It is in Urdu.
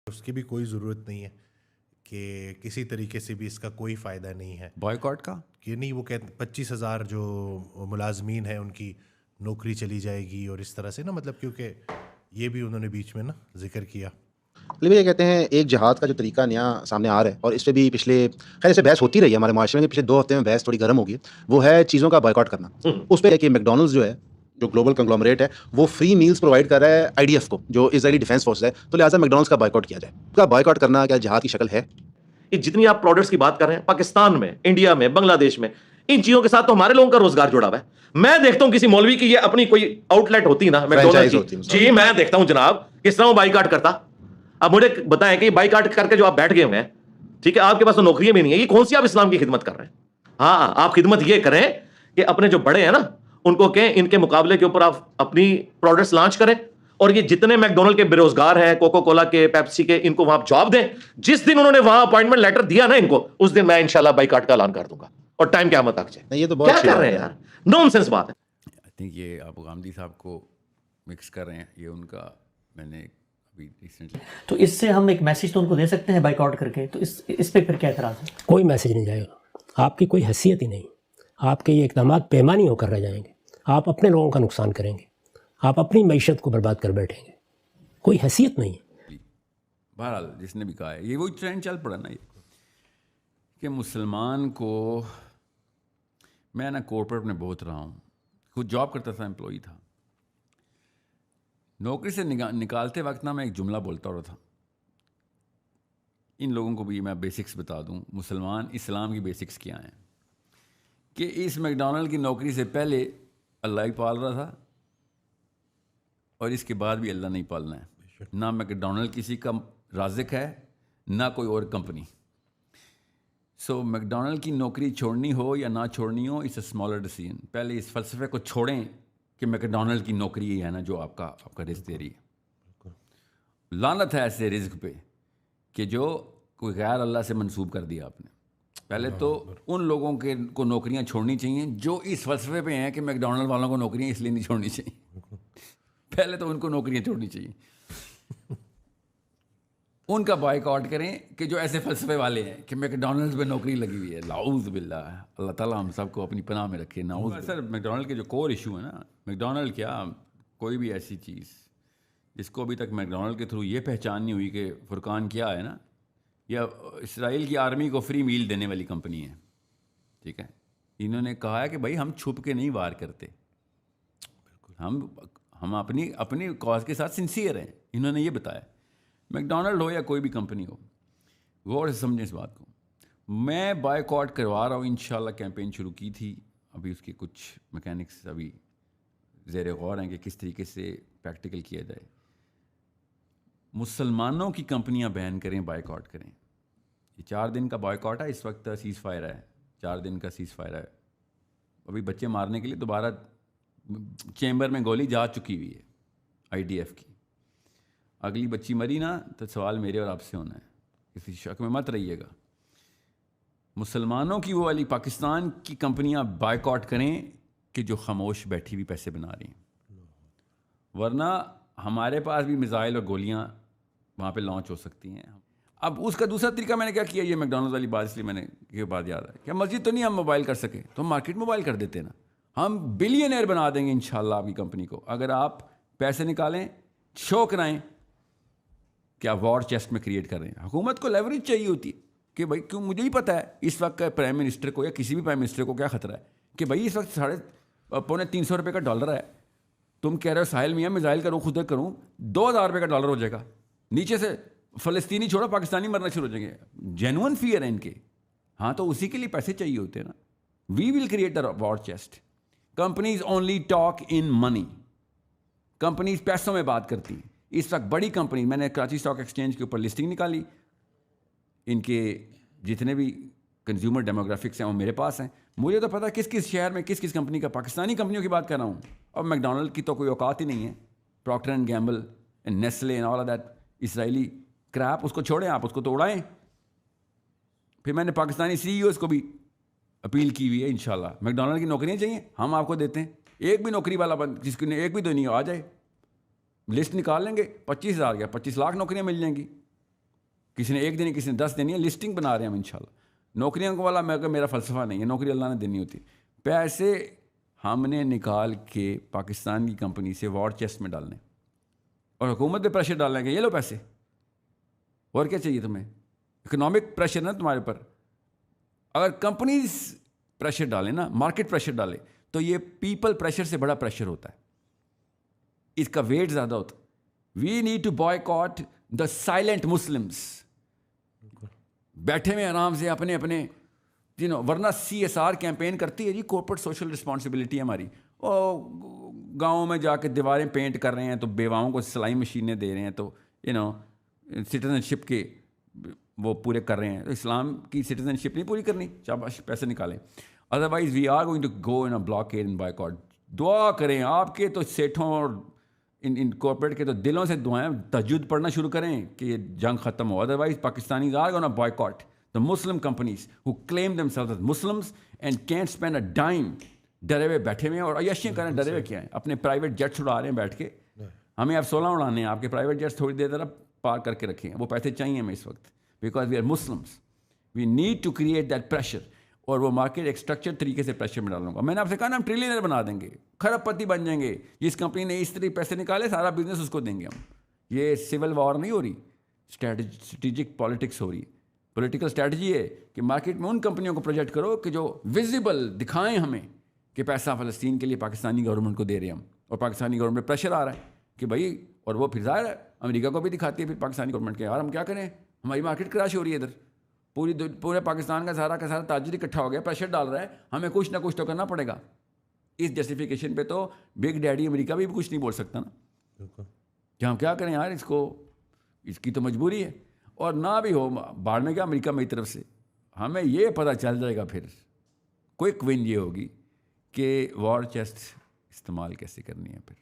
اس کی بھی کوئی ضرورت نہیں ہے کہ کسی طریقے سے بھی اس کا کوئی فائدہ نہیں ہے بائیکاٹ کا. کہ نہیں وہ کہتے 25,000 جو ملازمین ہیں ان کی نوکری چلی جائے گی اور اس طرح سے نا، مطلب کیونکہ یہ بھی انہوں نے بیچ میں نا ذکر کیا. لیکن یہ کہتے ہیں ایک جہاد کا جو طریقہ نیا سامنے آ رہا ہے، اور اس پہ بھی پچھلے خیر سے بحث ہوتی رہی ہے ہمارے معاشرے میں، پچھلے 2 ہفتے میں بحث تھوڑی گرم ہوگی، وہ ہے چیزوں کا بائیکاٹ کرنا. اس پہ ہے کہ میکڈونلڈز جو ہے، جو گلوبل کنگلومریٹ ہے، وہ فری میلز پرووائڈ کر رہا ہے آئی ڈی ایف کو، جو اسرائیلی ڈیفینس فورس ہے، تو لہٰذا میکڈونلڈز کا بائیکاٹ کیا جائے. اس کا بائیکاٹ کرنا کیا جہاد کی شکل ہے؟ کہ جتنی آپ پروڈکٹس کی بات کر رہے ہیں پاکستان میں، انڈیا میں، بنگلہ دیش میں، ان چیزوں کے ساتھ تو ہمارے لوگوں کا روزگار جڑا ہوا ہے. میں دیکھتا ہوں کسی مولوی کی یہ اپنی کوئی آؤٹ لیٹ ہوتی نا میکڈونلڈ کی، جی میں دیکھتا ہوں جناب کس طرح وہ بائیکاٹ کرتا. اب مجھے بتائیں کہ یہ بائیکاٹ کر کے جو آپ بیٹھ گئے ہوئے ہیں، ٹھیک ہے، آپ کے پاس تو نوکریاں بھی نہیں ہیں، یہ کون سی آپ اسلام کی خدمت کر رہے ہیں؟ ہاں آپ خدمت یہ کریں کہ اپنے جو بڑے ہیں نا ان کو کہیں ان کے مقابلے کے اوپر آپ اپنی پروڈکٹس لانچ کریں، اور یہ جتنے میکڈونلڈ کے بے روزگار ہیں، کوکو کولا کے، پیپسی کے، ان کو وہاں جاب دیں. جس دن انہوں نے وہاں اپوائنٹمنٹ لیٹر دیا نا ان کو، اس دن میں انشاءاللہ بائیکاٹ کا اعلان کر دوں گا، اور ٹائم قیامت تک جائے. یہ تو بہت کیا کر رہے ہیں یار، نون سینس بات ہے. آئی تھنک یہ آپ غامدی صاحب کو مکس کر رہے ہیں، یہ ان کا میں نے ابھی ریسنٹلی. تو اس سے ہم ایک میسج تو ان کو دے سکتے ہیں بائیک آؤٹ کر کے، تو اس پہ پھر کیا اعتراض ہے؟ کوئی میسج نہیں جائے گا، آپ کی کوئی حیثیت ہی نہیں، آپ کے یہ اقدامات پیمانی ہو کر رہ جائیں گے، آپ اپنے لوگوں کا نقصان کریں گے، آپ اپنی معیشت کو برباد کر بیٹھیں گے، کوئی حیثیت نہیں ہے. بہرحال جس نے بھی کہا ہے، یہ وہی ٹرینڈ چل پڑا نا، یہ کہ مسلمان کو، میں نا کارپوریٹ میں بہت رہا ہوں، خود جاب کرتا تھا، امپلائی تھا. نوکری سے نکالتے وقت نا میں ایک جملہ بولتا رہا تھا. ان لوگوں کو بھی میں بیسکس بتا دوں، مسلمان اسلام کی بیسکس کیا ہیں، کہ اس میکڈونلڈ کی نوکری سے پہلے اللہ ہی پال رہا تھا، اور اس کے بعد بھی اللہ نہیں پالنا ہے. نہ میکڈونلڈ کسی کا رازق ہے، نہ کوئی اور کمپنی. سو میکڈونلڈ کی نوکری چھوڑنی ہو یا نہ چھوڑنی ہو، اٹس اے اسمالر ڈیسیژن. پہلے اس فلسفے کو چھوڑیں کہ میکڈونلڈ کی نوکری ہی ہے نا جو آپ کا رزق دے رہی ہے. لعنت ہے ایسے رزق پہ کہ جو کوئی غیر اللہ سے منسوب کر دیا آپ نے. پہلے تو ان لوگوں کو نوکریاں چھوڑنی چاہیے جو اس فلسفے پہ ہیں کہ میکڈونلڈ والوں کو نوکریاں اس لیے نہیں چھوڑنی چاہیے. پہلے تو ان کو نوکریاں چھوڑنی چاہیے. ان کا بائیکاٹ کریں کہ جو ایسے فلسفے والے ہیں کہ میکڈونلڈ پہ نوکری لگی ہوئی ہے. نعوذ باللہ، اللہ تعالیٰ ہم سب کو اپنی پناہ میں رکھے. نعوذ. سر میکڈونلڈ کے جو کور ایشو ہے نا، میکڈونلڈ کیا کوئی بھی ایسی چیز جس کو ابھی تک میکڈونلڈ کے تھرو یہ پہچان نہیں ہوئی کہ فرقان کیا ہے نا، یا اسرائیل کی آرمی کو فری میل دینے والی کمپنی ہے، ٹھیک ہے. انہوں نے کہا ہے کہ بھائی ہم چھپ کے نہیں وار کرتے، ہم اپنی کاز کے ساتھ سنسیئر ہیں. انہوں نے یہ بتایا. میکڈونلڈ ہو یا کوئی بھی کمپنی ہو، غور سے سمجھیں اس بات کو. میں بائیکاٹ کروا رہا ہوں، انشاءاللہ کیمپین شروع کی تھی، ابھی اس کے کچھ میکینکس ابھی زیر غور ہیں کہ کس طریقے سے پریکٹیکل کیا جائے. مسلمانوں کی کمپنیاں بین کریں، بائیکاٹ کریں. یہ 4 دن کا بائیکاٹ ہے، اس وقت سیز فائر ہے، 4 دن کا سیز فائر ہے. ابھی بچے مارنے کے لیے دوبارہ چیمبر میں گولی جا چکی ہوئی ہے آئی ڈی ایف کی. اگلی بچی مری نا تو سوال میرے اور آپ سے ہونا ہے، کسی شک میں مت رہیے گا. مسلمانوں کی وہ والی پاکستان کی کمپنیاں بائیکاٹ کریں کہ جو خاموش بیٹھی ہوئی پیسے بنا رہی ہیں، ورنہ ہمارے پاس بھی میزائل اور گولیاں وہاں پہ لانچ ہو سکتی ہیں. اب اس کا دوسرا طریقہ میں نے کیا کیا، یہ میکڈونلڈ والی بات اس لیے میں نے یہ بات یاد ہے کہ مسجد تو نہیں ہم موبائل کر سکے تو ہم مارکیٹ موبائل کر دیتے نا. ہم بلینئر بنا دیں گے انشاءاللہ آپ کی کمپنی کو، اگر آپ پیسے نکالیں، شو کرائیں کہ آپ وار چیسٹ میں کریٹ کر رہے ہیں. حکومت کو لیوریج چاہیے ہوتی ہے کہ بھائی کیوں، مجھے ہی پتہ ہے اس وقت کا پرائم منسٹر کو یا کسی بھی پرائم منسٹر کو کیا خطرہ ہے کہ بھائی اس وقت 350 روپے کا ڈالر ہے، تم کہہ رہے ہو ساحل میاں میزائل کروں خود کروں، 2000 روپے کا ڈالر ہو جائے گا، نیچے سے فلسطینی چھوڑو پاکستانی مرنا شروع ہو جائیں گے. جینون فیئر ہے ان کے. ہاں تو اسی کے لیے پیسے چاہیے ہوتے ہیں نا. We will create a war chest. Companies only talk in money. Companies پیسوں میں بات کرتی ہیں. اس وقت بڑی کمپنی، میں نے کراچی اسٹاک ایکسچینج کے اوپر لسٹنگ نکالی، ان کے جتنے بھی کنزیومر ڈیموگرافکس ہیں وہ میرے پاس ہیں. مجھے تو پتا کس کس شہر میں کس کس کمپنی کا، پاکستانی کمپنیوں کی بات کر رہا ہوں. اور میکڈونلڈ کی تو کوئی اوقات ہی نہیں ہے. Procter and Gamble and Nestle and all of that Israeli crap, اس کو چھوڑیں آپ، اس کو تو اڑائیں. پھر میں نے پاکستانی سی ای اوز کو بھی اپیل کی ہوئی ہے، انشاءاللہ میکڈونلڈ کی نوکریاں چاہیے ہم آپ کو دیتے ہیں. ایک بھی نوکری والا جس کی ایک بھی دنیا آ جائے، لسٹ نکال لیں گے، 25,000 یا 25 لاکھ نوکریاں مل جائیں گی. کسی نے 1 دینی, کسی نے 10 دینی ہے, لسٹنگ بنا رہے ہیں ہم انشاءاللہ. نوکریوں کو والا میرا فلسفہ نہیں ہے, نوکری اللہ نے دینی ہوتی. پیسے ہم نے نکال کے پاکستان کی کمپنی سے وار چیسٹ میں ڈالنے اور حکومت پہ پریشر ڈالنے کے, یہ لو پیسے, اور کیا چاہیے تمہیں؟ اکنامک پریشر نا تمہارے پر. اگر کمپنیز پریشر ڈالیں نا, مارکیٹ پریشر ڈالے, تو یہ پیپل پریشر سے بڑا پریشر ہوتا ہے, اس کا ویٹ زیادہ ہوتا ہے. We need to boycott the silent Muslims, بیٹھے میں آرام سے اپنے ورنہ CSR کیمپین کرتی ہے جی, کورپوریٹ سوشل رسپانسبلٹی ہے ہماری. گاؤں میں جا کے دیواریں پینٹ کر رہے ہیں تو بیواؤں کو سلائی مشینیں دے رہے ہیں, تو سٹیزن شپ کے وہ پورے کر رہے ہیں. تو اسلام کی سٹیزن شپ نہیں پوری کرنی, شاباش پیسے نکالیں. Otherwise we are going to go in blockade and boycott. دعا کریں آپ کے تو سیٹھوں اور ان کارپوریٹ کے تو دلوں سے دعائیں, تہجد پڑھنا شروع کریں کہ یہ جنگ ختم ہو. Otherwise Pakistani are gonna boycott the Muslim companies who claim themselves as Muslims and can't spend a dime. ڈرے ہوئے بیٹھے ہوئے ہیں اور عیاشیاں کریں. ڈرے ہوئے کیا ہیں, اپنے پرائیویٹ جیٹس اڑا رہے ہیں بیٹھ کے. ہمیں اب 16 اڑانے ہیں, آپ کے پرائیویٹ جیٹس تھوڑی دیر طرف پار کر کے رکھیں. وہ پیسے چاہیے ہمیں اس وقت, because we are Muslims. We need to create that pressure, اور وہ مارکیٹ ایک اسٹرکچر طریقے سے پریشر میں ڈالوں گا. میں نے آپ سے کہا نا, ہم ٹریلینر بنا دیں گے, کھرب پتی بن جائیں گے. جس کمپنی نے اس طرح پیسے نکالے سارا بزنس اس کو دیں گے ہم. یہ سول وار نہیں ہو رہی, اسٹریٹجک پالیٹکس ہو رہی. پولیٹیکل اسٹریٹجی ہے کہ مارکیٹ میں ان کمپنیوں کو پروجیکٹ کرو کہ جو ویزیبل دکھائیں ہمیں کہ پیسہ فلسطین کے لیے پاکستانی گورنمنٹ کو دے رہے ہیں ہم, اور پاکستانی گورنمنٹ پہ پریشر آ رہا ہے کہ بھائی, اور وہ پھر ظاہر ہے امریکہ کو بھی دکھاتی ہے پھر پاکستانی گورنمنٹ کے, یار ہم کیا کریں, ہماری مارکیٹ کراش ہو رہی ہے ادھر. پورے پاکستان کا سارا تاجر اکٹھا ہو گیا, پریشر ڈال رہا ہے, ہمیں کچھ نہ کچھ تو کرنا پڑے گا. اس جسٹیفیکیشن پہ تو بگ ڈیڈی امریکہ بھی کچھ نہیں بول سکتا نا کہ ہم کیا کریں یار, اس کی تو مجبوری ہے. اور نہ بھی ہو باہر میں کیا, امریکہ میری طرف سے ہمیں یہ پتہ چل جائے گا پھر کوئک ون یہ ہوگی کہ وار چیسٹ استعمال کیسے کرنی ہے پھر.